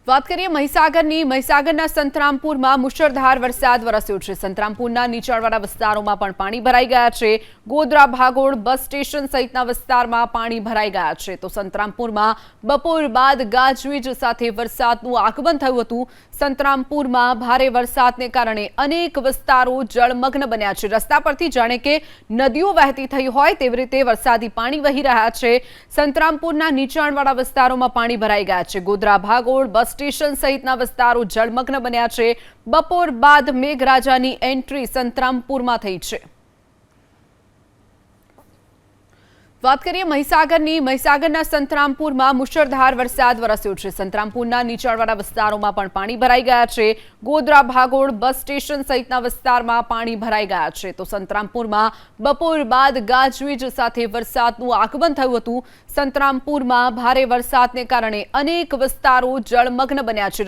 વાત કરીએ મહીસાગરના સંતરામપુરમાં મુશળધાર વરસાદ વરસ્યો છે। સંતરામપુરના નીચાણવાળા વિસ્તારોમાં પણ પાણી ભરાઈ ગયા છે। ગોધરા ભાગોળ બસ સ્ટેશન સહિતના વિસ્તારમાં પાણી ભરાઈ ગયા છે। તો સંતરામપુરમાં બપોર બાદ ગાજવીજ સાથે વરસાદનું આગમન થયું હતું। સંતરામપુરમાં ભારે વરસાદને કારણે અનેક વિસ્તારો જળમગ્ન બન્યા છે। રસ્તા પરથી જાણે કે નદીઓ વહેતી થઈ હોય તેવી રીતે વરસાદી પાણી વહી રહ્યા છે। સંતરામપુરના નીચાણવાળા વિસ્તારોમાં પાણી ભરાઈ ગયા છે। ગોધરા ભાગોળ બસ સ્ટેશન સહિતના વિસ્તારો જળમગ્ન બન્યા છે। બપોર બાદ મેઘરાજાની એન્ટ્રી સંતરામપુરમાં થઈ છે। વાત કરીએ મહીસાગરના સંતરામપુરમાં મુશળધાર વરસાદ વરસ્યો છે। સંતરામપુરના નીચાણવાળા વિસ્તારોમાં પણ પાણી ભરાઈ ગયા છે। ગોધરા ભાગોળ બસ સ્ટેશન સહિતના વિસ્તારમાં પાણી ભરાઈ ગયા છે। તો સંતરામપુરમાં બપોર બાદ ગાજવીજ સાથે વરસાદનું આગમન થયું હતું। સંતરામપુરમાં ભારે વરસાદને કારણે અનેક વિસ્તારો જળમગ્ન બન્યા છે।